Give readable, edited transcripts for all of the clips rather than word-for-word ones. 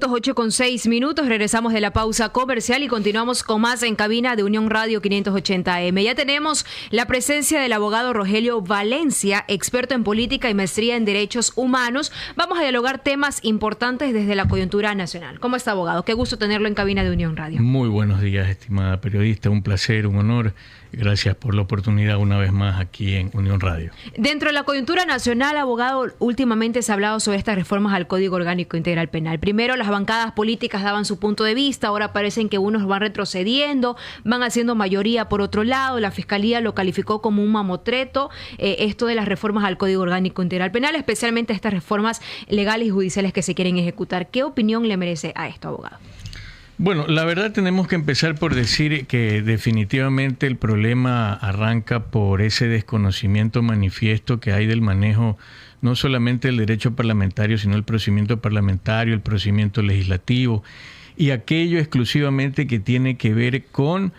8:06. Regresamos de la pausa comercial y continuamos con más en cabina de Unión Radio 580 AM. Ya tenemos la presencia del abogado Rogelio Valencia, experto en política y maestría en derechos humanos. Vamos a dialogar temas importantes desde la coyuntura nacional. ¿Cómo está, abogado? Qué gusto tenerlo en cabina de Unión Radio. Muy buenos días, estimada periodista. Un placer, un honor. Gracias por la oportunidad una vez más aquí en Unión Radio. Dentro de la coyuntura nacional, abogado, últimamente se ha hablado sobre estas reformas al Código Orgánico Integral Penal. Primero las bancadas políticas daban su punto de vista, ahora parecen que unos van retrocediendo, van haciendo mayoría por otro lado. La Fiscalía lo calificó como un mamotreto, esto de las reformas al Código Orgánico Integral Penal, especialmente estas reformas legales y judiciales que se quieren ejecutar. ¿Qué opinión le merece a esto, abogado? Bueno, la verdad tenemos que empezar por decir que definitivamente el problema arranca por ese desconocimiento manifiesto que hay del manejo no solamente del derecho parlamentario, sino el procedimiento parlamentario, el procedimiento legislativo y aquello exclusivamente que tiene que ver con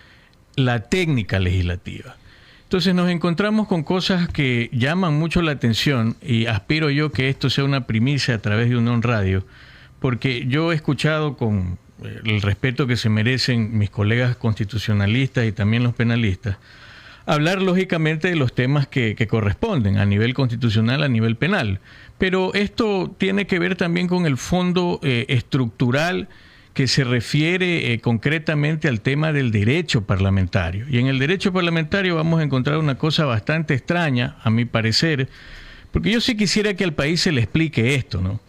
la técnica legislativa. Entonces nos encontramos con cosas que llaman mucho la atención y aspiro yo que esto sea una primicia a través de Unión Radio, porque yo he escuchado con el respeto que se merecen mis colegas constitucionalistas y también los penalistas, hablar lógicamente de los temas que corresponden a nivel constitucional, a nivel penal. Pero esto tiene que ver también con el fondo estructural que se refiere concretamente al tema del derecho parlamentario. Y en el derecho parlamentario vamos a encontrar una cosa bastante extraña, a mi parecer, porque yo sí quisiera que al país se le explique esto, ¿no?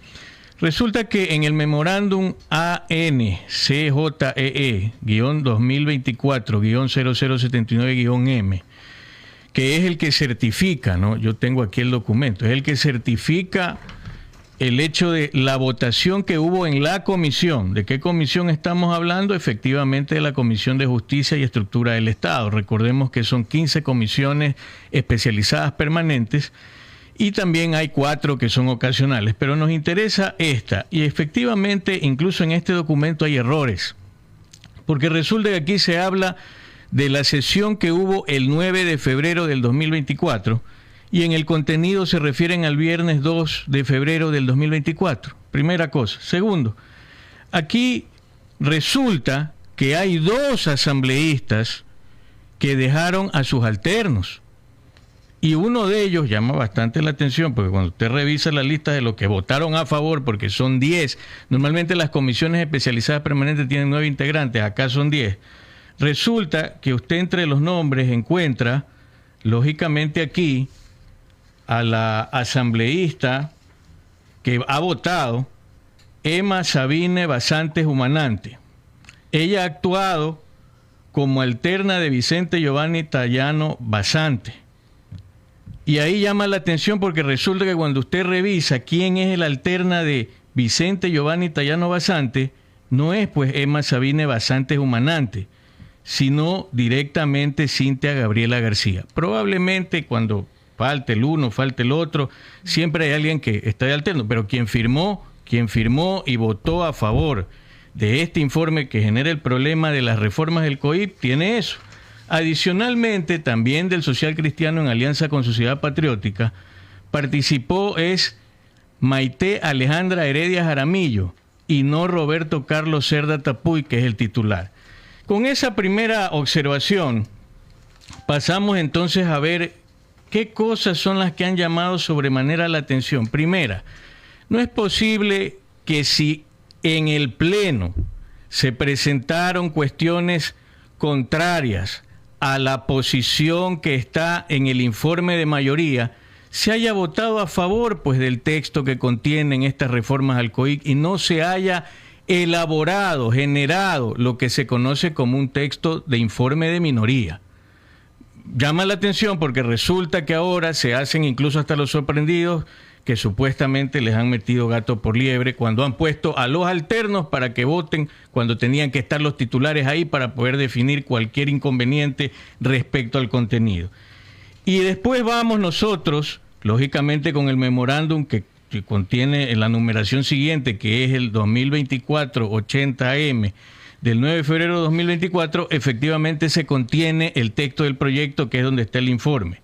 Resulta que en el memorándum ANCJ-2024-0079-M, que es el que certifica, ¿no? Yo tengo aquí el documento, es el que certifica el hecho de la votación que hubo en la comisión. ¿De qué comisión estamos hablando? Efectivamente de la Comisión de Justicia y Estructura del Estado. Recordemos que son 15 comisiones especializadas permanentes, y también hay 4 que son ocasionales, pero nos interesa esta. Y efectivamente, incluso en este documento hay errores, porque resulta que aquí se habla de la sesión que hubo el 9 de febrero del 2024, y en el contenido se refieren al viernes 2 de febrero del 2024. Primera cosa. Segundo, aquí resulta que hay 2 asambleístas que dejaron a sus alternos. Y uno de ellos llama bastante la atención, porque cuando usted revisa la lista de los que votaron a favor, porque son 10, normalmente las comisiones especializadas permanentes tienen 9 integrantes, acá son 10. Resulta que usted entre los nombres encuentra, lógicamente aquí, a la asambleísta que ha votado, Emma Sabine Basantes Humanante. Ella ha actuado como alterna de Vicente Giovanni Tallano Basante. Y ahí llama la atención porque resulta que cuando usted revisa quién es el alterna de Vicente Giovanni Tallano Basante, no es pues Emma Sabine Basantes Humanante, sino directamente Cintia Gabriela García. Probablemente cuando falte el uno, falte el otro, siempre hay alguien que está de alterno, pero quien firmó y votó a favor de este informe que genera el problema de las reformas del COIP tiene eso. Adicionalmente, también del Social Cristiano en alianza con Sociedad Patriótica, participó Maite Alejandra Heredia Jaramillo y no Roberto Carlos Cerda Tapuy, que es el titular. Con esa primera observación, pasamos entonces a ver qué cosas son las que han llamado sobremanera la atención. Primera, no es posible que si en el Pleno se presentaron cuestiones contrarias a la posición que está en el informe de mayoría, se haya votado a favor pues del texto que contienen estas reformas al COIC y no se haya elaborado, generado lo que se conoce como un texto de informe de minoría. Llama la atención porque resulta que ahora se hacen incluso hasta los sorprendidos que supuestamente les han metido gato por liebre cuando han puesto a los alternos para que voten cuando tenían que estar los titulares ahí para poder definir cualquier inconveniente respecto al contenido. Y después vamos nosotros, lógicamente con el memorándum que contiene la numeración siguiente, que es el 2024-80M del 9 de febrero de 2024, efectivamente se contiene el texto del proyecto que es donde está el informe.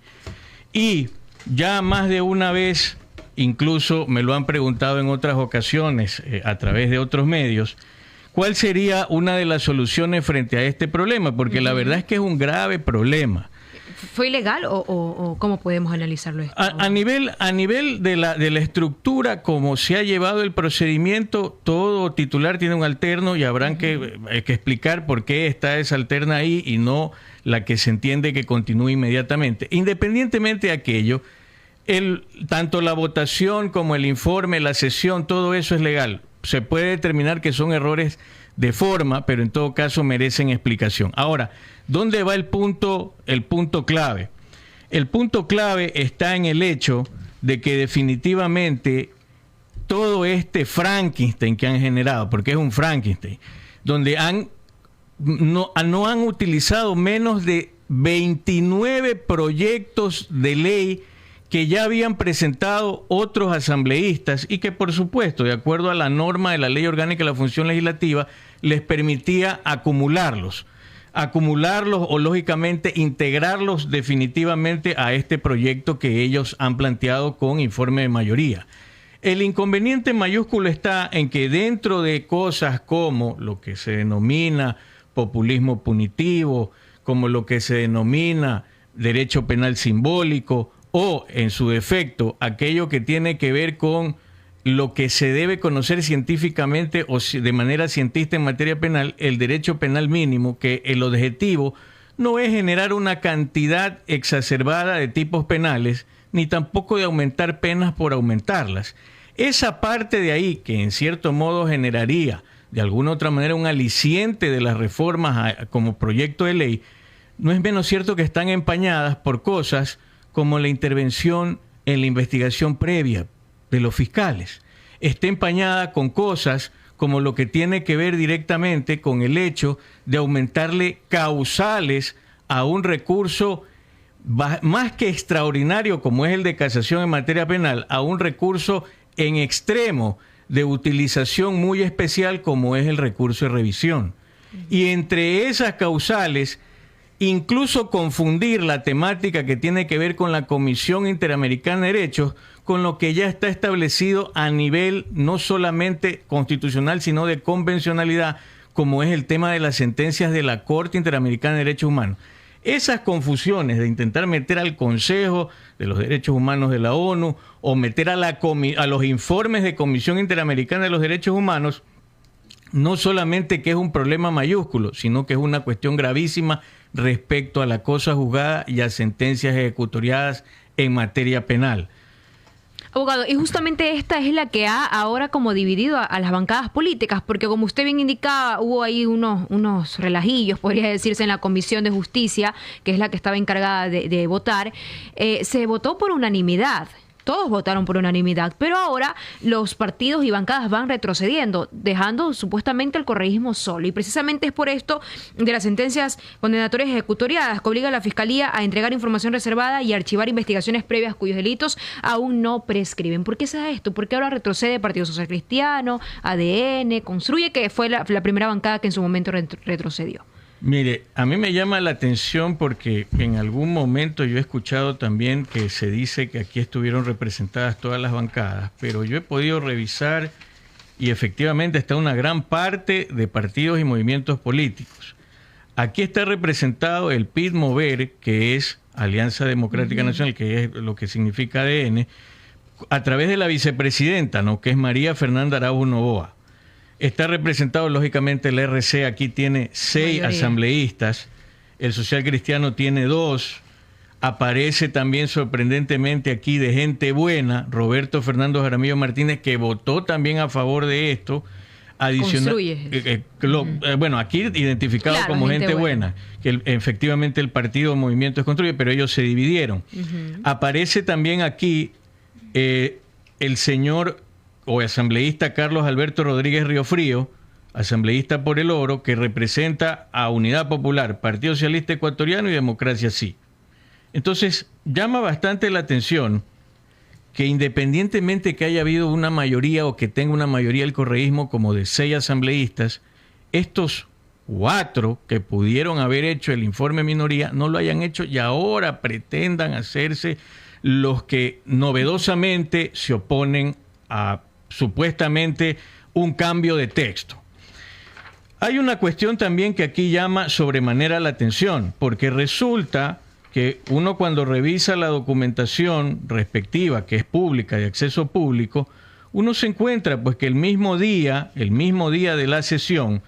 Y ya más de una vez incluso me lo han preguntado en otras ocasiones a través de otros medios, ¿cuál sería una de las soluciones frente a este problema? Porque la verdad es que es un grave problema. ¿Fue ilegal o cómo podemos analizarlo esto? A nivel de la estructura, como se ha llevado el procedimiento, todo titular tiene un alterno y habrán que explicar por qué está esa alterna ahí y no la que se entiende que continúe inmediatamente. Independientemente de aquello, tanto la votación como el informe, la sesión, todo eso es legal. Se puede determinar que son errores de forma, pero en todo caso merecen explicación. Ahora, ¿dónde va el punto clave? El punto clave está en el hecho de que definitivamente todo este Frankenstein que han generado, porque es un Frankenstein, donde no han utilizado menos de 29 proyectos de ley que ya habían presentado otros asambleístas y que, por supuesto, de acuerdo a la norma de la Ley Orgánica de la Función Legislativa, les permitía acumularlos o, lógicamente, integrarlos definitivamente a este proyecto que ellos han planteado con informe de mayoría. El inconveniente mayúsculo está en que dentro de cosas como lo que se denomina populismo punitivo, como lo que se denomina derecho penal simbólico, o, en su defecto, aquello que tiene que ver con lo que se debe conocer científicamente o de manera cientista en materia penal, el derecho penal mínimo, que el objetivo no es generar una cantidad exacerbada de tipos penales, ni tampoco de aumentar penas por aumentarlas. Esa parte de ahí, que en cierto modo generaría de alguna otra manera un aliciente de las reformas como proyecto de ley, no es menos cierto que están empañadas por cosas como la intervención en la investigación previa de los fiscales. Está empañada con cosas como lo que tiene que ver directamente con el hecho de aumentarle causales a un recurso más que extraordinario como es el de casación en materia penal, a un recurso en extremo de utilización muy especial como es el recurso de revisión. Y entre esas causales, incluso confundir la temática que tiene que ver con la Comisión Interamericana de Derechos con lo que ya está establecido a nivel no solamente constitucional, sino de convencionalidad, como es el tema de las sentencias de la Corte Interamericana de Derechos Humanos. Esas confusiones de intentar meter al Consejo de los Derechos Humanos de la ONU o meter a los informes de Comisión Interamericana de los Derechos Humanos, no solamente que es un problema mayúsculo, sino que es una cuestión gravísima respecto a la cosa juzgada y a sentencias ejecutoriadas en materia penal. Abogado, y justamente esta es la que ha ahora como dividido a las bancadas políticas, porque como usted bien indicaba, hubo ahí unos relajillos, podría decirse, en la Comisión de Justicia, que es la que estaba encargada de votar. Se votó por unanimidad. Todos votaron por unanimidad, pero ahora los partidos y bancadas van retrocediendo, dejando supuestamente el correísmo solo. Y precisamente es por esto de las sentencias condenatorias ejecutoriadas que obliga a la Fiscalía a entregar información reservada y archivar investigaciones previas cuyos delitos aún no prescriben. ¿Por qué se da esto? ¿Por qué ahora retrocede Partido Social Cristiano, ADN, Construye, que fue la primera bancada que en su momento retrocedió? Mire, a mí me llama la atención porque en algún momento yo he escuchado también que se dice que aquí estuvieron representadas todas las bancadas, pero yo he podido revisar y efectivamente está una gran parte de partidos y movimientos políticos. Aquí está representado el PID-MOVER, que es Alianza Democrática Nacional, que es lo que significa ADN, a través de la vicepresidenta, ¿no?, que es María Fernanda Araújo Novoa. Está representado, lógicamente, el RC, aquí tiene 6 asambleístas, el Social Cristiano tiene 2, aparece también sorprendentemente aquí de gente buena, Roberto Fernando Jaramillo Martínez, que votó también a favor de esto. Bueno, aquí identificado como gente buena, que efectivamente el partido Movimiento es Construye, pero ellos se dividieron. Aparece también aquí el señor o asambleísta Carlos Alberto Rodríguez Riofrío, asambleísta por el Oro, que representa a Unidad Popular, Partido Socialista Ecuatoriano y Democracia Sí. Entonces, llama bastante la atención que independientemente que haya habido una mayoría o que tenga una mayoría el correísmo como de 6 asambleístas, estos 4 que pudieron haber hecho el informe minoría no lo hayan hecho y ahora pretendan hacerse los que novedosamente se oponen a supuestamente un cambio de texto. Hay una cuestión también que aquí llama sobremanera la atención, porque resulta que uno cuando revisa la documentación respectiva, que es pública, de acceso público, uno se encuentra pues que el mismo día de la sesión,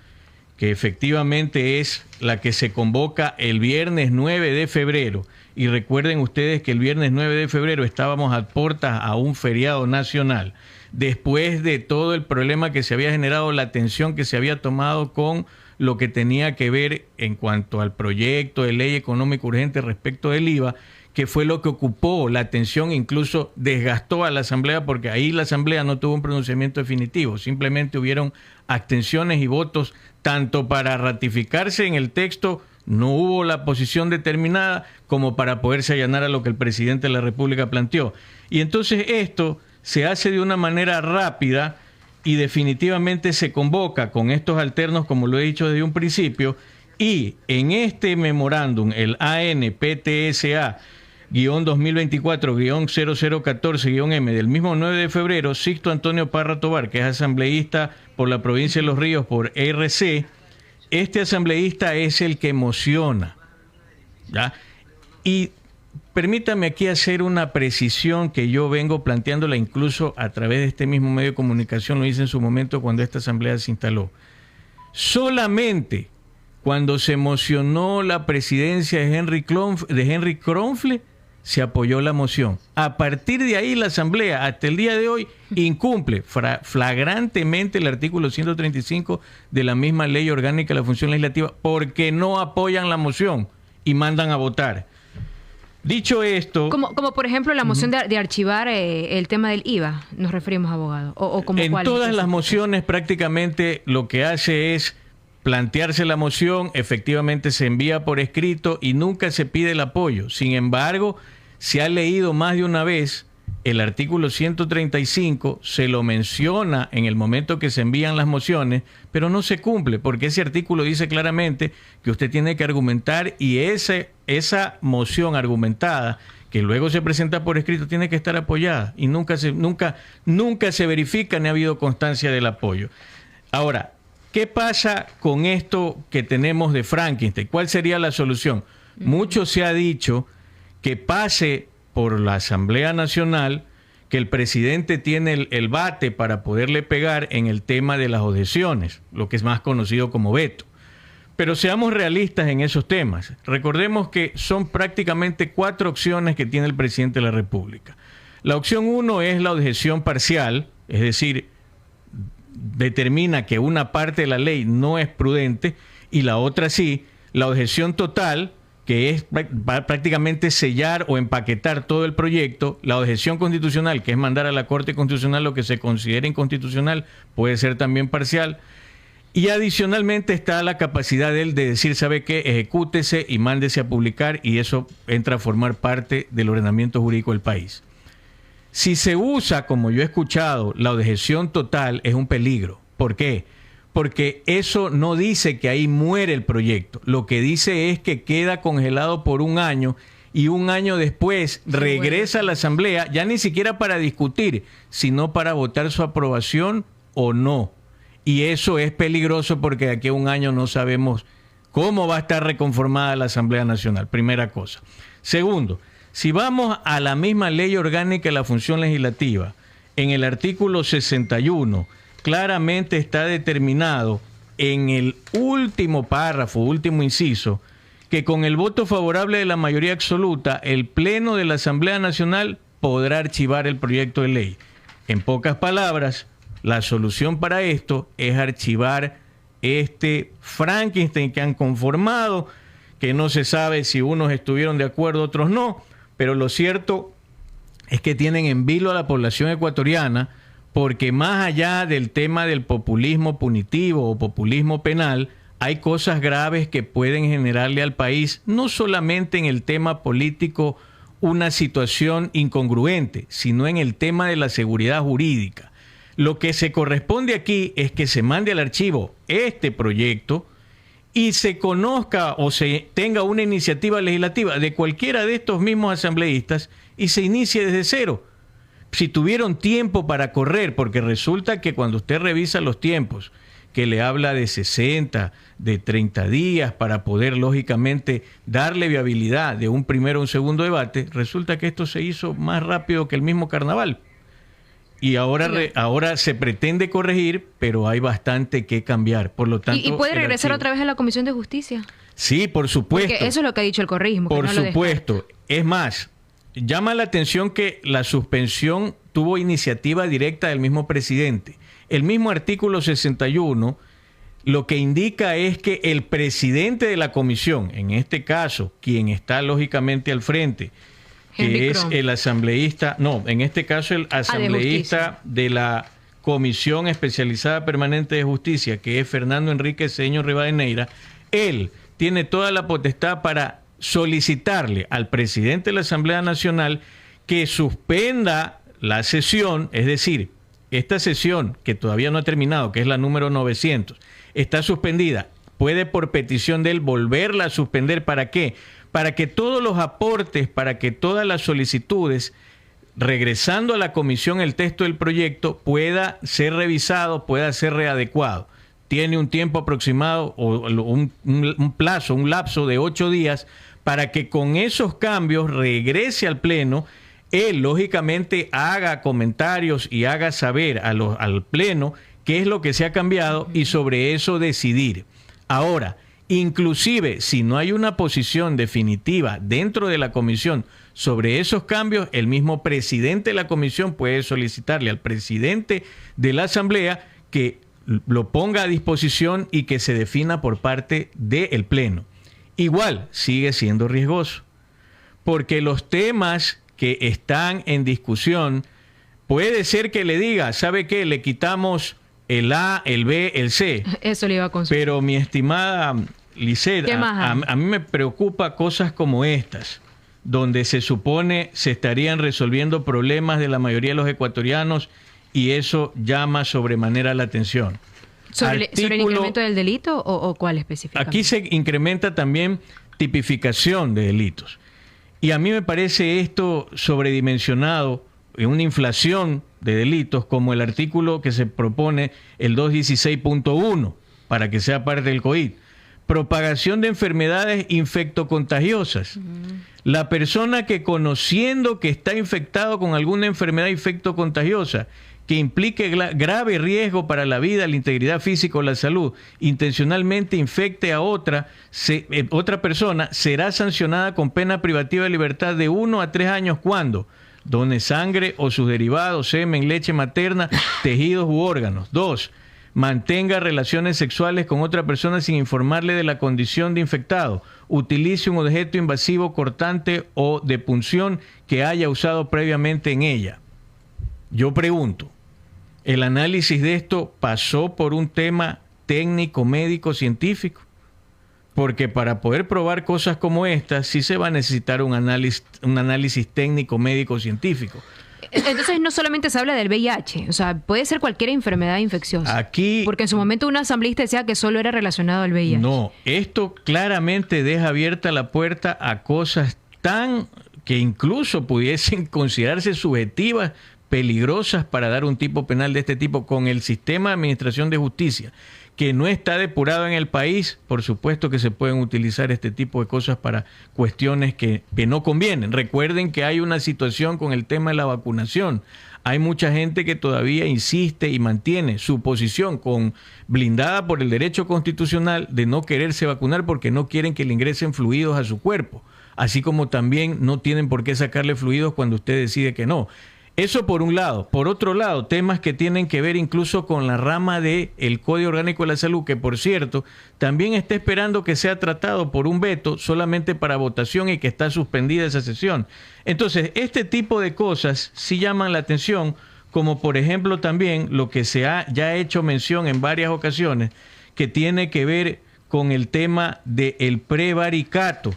que efectivamente es la que se convoca el viernes 9 de febrero, y recuerden ustedes que el viernes 9 de febrero estábamos a puertas a un feriado nacional, después de todo el problema que se había generado, la atención que se había tomado con lo que tenía que ver en cuanto al proyecto de ley económica urgente respecto del IVA, que fue lo que ocupó la atención, incluso desgastó a la Asamblea, porque ahí la Asamblea no tuvo un pronunciamiento definitivo, simplemente hubieron abstenciones y votos, tanto para ratificarse en el texto, no hubo la posición determinada, como para poderse allanar a lo que el presidente de la República planteó. Y entonces esto se hace de una manera rápida y definitivamente se convoca con estos alternos, como lo he dicho desde un principio, y en este memorándum, el ANPTSA-2024-0014-M del mismo 9 de febrero, Sixto Antonio Parra Tobar, que es asambleísta por la provincia de Los Ríos por RC, este asambleísta es el que emociona, ¿ya? Y permítame aquí hacer una precisión que yo vengo planteándola incluso a través de este mismo medio de comunicación, lo hice en su momento cuando esta asamblea se instaló. Solamente cuando se mocionó la presidencia de Henry Kronfle, se apoyó la moción. A partir de ahí la asamblea, hasta el día de hoy, incumple flagrantemente el artículo 135 de la misma ley orgánica de la función legislativa, porque no apoyan la moción y mandan a votar. Dicho esto... Como por ejemplo la moción de archivar el tema del IVA, nos referimos, abogado. En todas las mociones prácticamente lo que hace es plantearse la moción, efectivamente se envía por escrito y nunca se pide el apoyo. Sin embargo, se ha leído más de una vez el artículo 135, se lo menciona en el momento que se envían las mociones, pero no se cumple, porque ese artículo dice claramente que usted tiene que argumentar y esa moción argumentada que luego se presenta por escrito tiene que estar apoyada y nunca se verifica ni ha habido constancia del apoyo. Ahora, ¿qué pasa con esto que tenemos de Frankenstein? ¿Cuál sería la solución? Mucho se ha dicho que pase por la Asamblea Nacional, que el presidente tiene el bate para poderle pegar en el tema de las objeciones, lo que es más conocido como veto. Pero seamos realistas en esos temas. Recordemos que son prácticamente 4 opciones que tiene el presidente de la República. La opción 1 es la objeción parcial, es decir, determina que una parte de la ley no es prudente, y la otra sí, la objeción total, que es prácticamente sellar o empaquetar todo el proyecto, la objeción constitucional, que es mandar a la Corte Constitucional lo que se considere inconstitucional, puede ser también parcial, y adicionalmente está la capacidad de él de decir, ¿sabe qué? Ejecútese y mándese a publicar, y eso entra a formar parte del ordenamiento jurídico del país. Si se usa, como yo he escuchado, la objeción total, es un peligro. ¿Por qué? Porque eso no dice que ahí muere el proyecto. Lo que dice es que queda congelado por 1 año y 1 año después regresa a la Asamblea, ya ni siquiera para discutir, sino para votar su aprobación o no. Y eso es peligroso porque de aquí a 1 año no sabemos cómo va a estar reconformada la Asamblea Nacional. Primera cosa. Segundo, si vamos a la misma ley orgánica de la función legislativa, en el artículo 61, claramente está determinado en el último párrafo, último inciso, que con el voto favorable de la mayoría absoluta, el Pleno de la Asamblea Nacional podrá archivar el proyecto de ley. En pocas palabras, la solución para esto es archivar este Frankenstein que han conformado, que no se sabe si unos estuvieron de acuerdo, otros no, pero lo cierto es que tienen en vilo a la población ecuatoriana, porque más allá del tema del populismo punitivo o populismo penal, hay cosas graves que pueden generarle al país, no solamente en el tema político una situación incongruente, sino en el tema de la seguridad jurídica. Lo que se corresponde aquí es que se mande al archivo este proyecto y se conozca o se tenga una iniciativa legislativa de cualquiera de estos mismos asambleístas y se inicie desde cero. Si tuvieron tiempo para correr, porque resulta que cuando usted revisa los tiempos, que le habla de 60, de 30 días para poder lógicamente darle viabilidad de un primero o un segundo debate, resulta que esto se hizo más rápido que el mismo carnaval. Y ahora se pretende corregir, pero hay bastante que cambiar. Por lo tanto, ¿Y puede regresar otra vez a la Comisión de Justicia? Sí, por supuesto. Porque eso es lo que ha dicho el correísmo. Por no supuesto. Es más, llama la atención que la suspensión tuvo iniciativa directa del mismo presidente. El mismo artículo 61 lo que indica es que el presidente de la comisión, en este caso, quien está lógicamente al frente, que es el asambleísta, no, en este caso el asambleísta de la Comisión Especializada Permanente de Justicia, que es Fernando Enrique Cedeño Rivadeneira, él tiene toda la potestad para solicitarle al presidente de la Asamblea Nacional que suspenda la sesión, es decir, esta sesión que todavía no ha terminado, que es la número 900, está suspendida. Puede por petición de él volverla a suspender. ¿Para qué? Para que todos los aportes, para que todas las solicitudes, regresando a la comisión el texto del proyecto, pueda ser revisado, pueda ser readecuado. Tiene un tiempo aproximado o un plazo, un lapso de 8 días para que con esos cambios regrese al Pleno. Él, lógicamente, haga comentarios y haga saber al Pleno qué es lo que se ha cambiado y sobre eso decidir. Ahora, inclusive, si no hay una posición definitiva dentro de la comisión sobre esos cambios, el mismo presidente de la comisión puede solicitarle al presidente de la Asamblea que lo ponga a disposición y que se defina por parte del Pleno. Igual, sigue siendo riesgoso, porque los temas que están en discusión, puede ser que le diga, ¿sabe qué? Le quitamos el A, el B, el C. Eso le iba a consultar. Pero mi estimada Lisset, a mí me preocupa cosas como estas, donde se supone se estarían resolviendo problemas de la mayoría de los ecuatorianos y eso llama sobremanera la atención. ¿Sobre el incremento del delito o cuál específicamente? Aquí se incrementa también tipificación de delitos. Y a mí me parece esto sobredimensionado, en una inflación de delitos, como el artículo que se propone, el 216.1, para que sea parte del COID. Propagación de enfermedades infectocontagiosas. La persona que, conociendo que está infectado con alguna enfermedad infectocontagiosa que implique grave riesgo para la vida, la integridad física o la salud, intencionalmente infecte a otra persona, será sancionada con pena privativa de libertad de 1 a 3 años cuando done sangre o sus derivados, semen, leche materna, tejidos u órganos. 2. Mantenga relaciones sexuales con otra persona sin informarle de la condición de infectado. Utilice un objeto invasivo, cortante o de punción que haya usado previamente en ella. Yo pregunto, ¿el análisis de esto pasó por un tema técnico, médico, científico? Porque para poder probar cosas como estas, sí se va a necesitar un análisis técnico, médico, científico. Entonces no solamente se habla del VIH, o sea, puede ser cualquier enfermedad infecciosa. Aquí, porque en su momento un asambleísta decía que solo era relacionado al VIH. No, esto claramente deja abierta la puerta a cosas tan que incluso pudiesen considerarse subjetivas, peligrosas para dar un tipo penal de este tipo con el sistema de administración de justicia, que no está depurado en el país. Por supuesto que se pueden utilizar este tipo de cosas para cuestiones que no convienen. Recuerden que hay una situación con el tema de la vacunación. Hay mucha gente que todavía insiste y mantiene su posición blindada por el derecho constitucional de no quererse vacunar porque no quieren que le ingresen fluidos a su cuerpo. Así como también no tienen por qué sacarle fluidos cuando usted decide que no. Eso por un lado. Por otro lado, temas que tienen que ver incluso con la rama del Código Orgánico de la Salud, que por cierto, también está esperando que sea tratado por un veto solamente para votación y que está suspendida esa sesión. Entonces, este tipo de cosas sí llaman la atención, como por ejemplo también lo que ya ha hecho mención en varias ocasiones, que tiene que ver con el tema del prevaricato,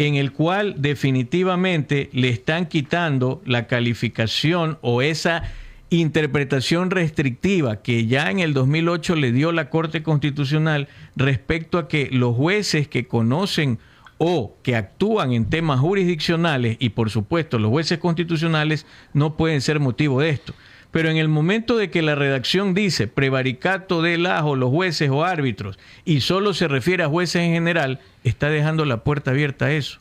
en el cual definitivamente le están quitando la calificación o esa interpretación restrictiva que ya en el 2008 le dio la Corte Constitucional respecto a que los jueces que conocen o que actúan en temas jurisdiccionales, y por supuesto los jueces constitucionales no pueden ser motivo de esto. Pero en el momento de que la redacción dice prevaricato de los jueces o árbitros y solo se refiere a jueces en general, está dejando la puerta abierta a eso.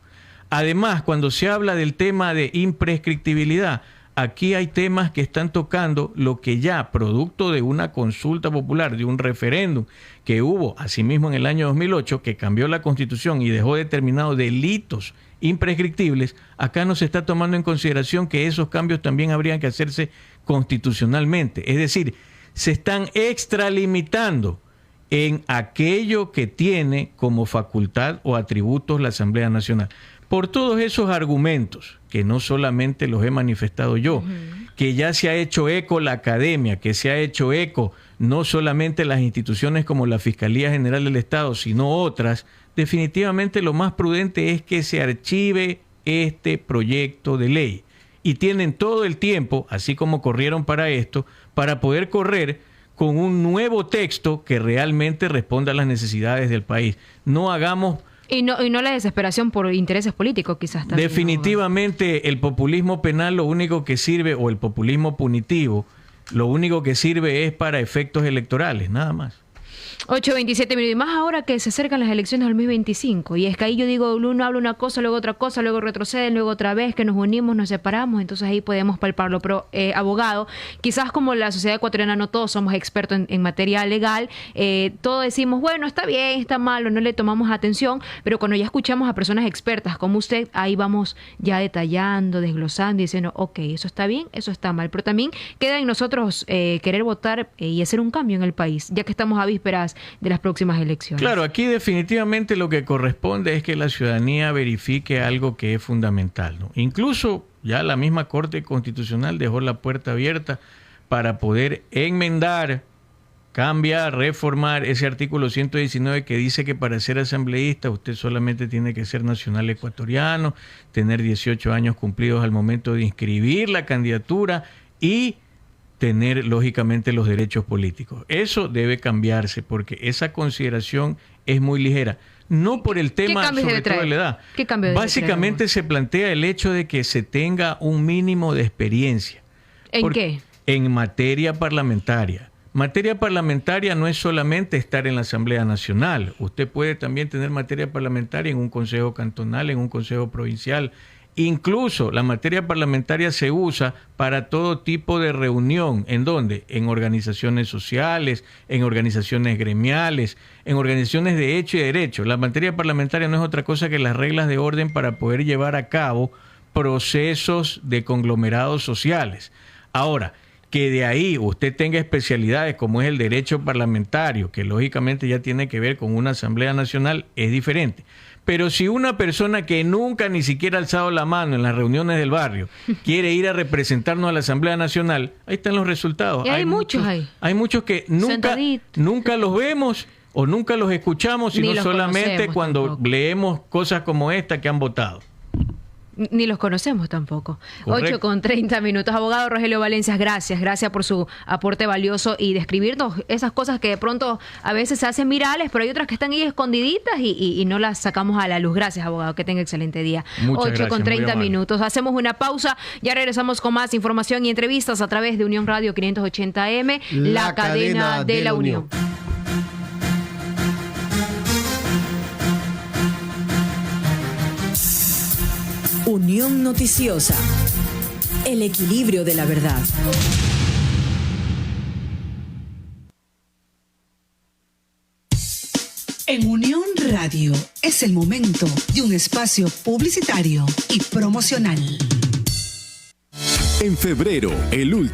Además, cuando se habla del tema de imprescriptibilidad, aquí hay temas que están tocando lo que ya, producto de una consulta popular, de un referéndum que hubo asimismo en el año 2008, que cambió la Constitución y dejó determinados delitos imprescriptibles, acá no se está tomando en consideración que esos cambios también habrían que hacerse constitucionalmente. Es decir, se están extralimitando en aquello que tiene como facultad o atributos la Asamblea Nacional. Por todos esos argumentos, que no solamente los he manifestado yo, que ya se ha hecho eco la academia, que se ha hecho eco no solamente las instituciones como la Fiscalía General del Estado, sino otras, definitivamente lo más prudente es que se archive este proyecto de ley. Y tienen todo el tiempo, así como corrieron para esto, para poder correr con un nuevo texto que realmente responda a las necesidades del país. No hagamos... Y no la desesperación por intereses políticos, quizás también. Definitivamente el populismo penal lo único que sirve, o el populismo punitivo, lo único que sirve es para efectos electorales, nada más. 8:27 minutos, y más ahora que se acercan las elecciones del 2025, y es que ahí yo digo, uno habla una cosa, luego otra cosa, luego retroceden, luego otra vez, que nos unimos, nos separamos, entonces ahí podemos palparlo. Pero, abogado, quizás como la sociedad ecuatoriana no todos somos expertos en materia legal, todos decimos, bueno, está bien, está mal, o no le tomamos atención, pero cuando ya escuchamos a personas expertas como usted, ahí vamos ya detallando, desglosando y diciendo, ok, eso está bien, eso está mal, pero también queda en nosotros querer votar y hacer un cambio en el país, ya que estamos a vísperas de las próximas elecciones. Claro, aquí definitivamente lo que corresponde es que la ciudadanía verifique algo que es fundamental, ¿no? Incluso ya la misma Corte Constitucional dejó la puerta abierta para poder enmendar, cambiar, reformar ese artículo 119 que dice que para ser asambleísta usted solamente tiene que ser nacional ecuatoriano, tener 18 años cumplidos al momento de inscribir la candidatura y tener lógicamente los derechos políticos. Eso debe cambiarse porque esa consideración es muy ligera. No por el tema sobre todo de la edad. ¿Qué cambio Básicamente se plantea el hecho de que se tenga un mínimo de experiencia. ¿En qué? En materia parlamentaria. Materia parlamentaria no es solamente estar en la Asamblea Nacional. Usted puede también tener materia parlamentaria en un consejo cantonal, en un consejo provincial. Incluso la materia parlamentaria se usa para todo tipo de reunión. ¿En dónde? En organizaciones sociales, en organizaciones gremiales, en organizaciones de hecho y derecho. La materia parlamentaria no es otra cosa que las reglas de orden para poder llevar a cabo procesos de conglomerados sociales. Ahora, que de ahí usted tenga especialidades como es el derecho parlamentario, que lógicamente ya tiene que ver con una Asamblea Nacional, es diferente. Pero si una persona que nunca ni siquiera ha alzado la mano en las reuniones del barrio quiere ir a representarnos a la Asamblea Nacional, ahí están los resultados. Y hay muchos ahí. Hay muchos que nunca los vemos o nunca los escuchamos, sino solamente cuando tampoco leemos cosas como esta que han votado. Ni los conocemos tampoco. Correcto. 8:30 minutos. Abogado Rogelio Valencias, gracias por su aporte valioso y describirnos esas cosas que de pronto a veces se hacen virales, pero hay otras que están ahí escondiditas y no las sacamos a la luz. Gracias, abogado, que tenga excelente día. 8:30 minutos. Hacemos una pausa, ya regresamos con más información y entrevistas a través de Unión Radio 580M, la cadena de la Unión. Unión Noticiosa. El equilibrio de la verdad. En Unión Radio es el momento de un espacio publicitario y promocional. En febrero, el último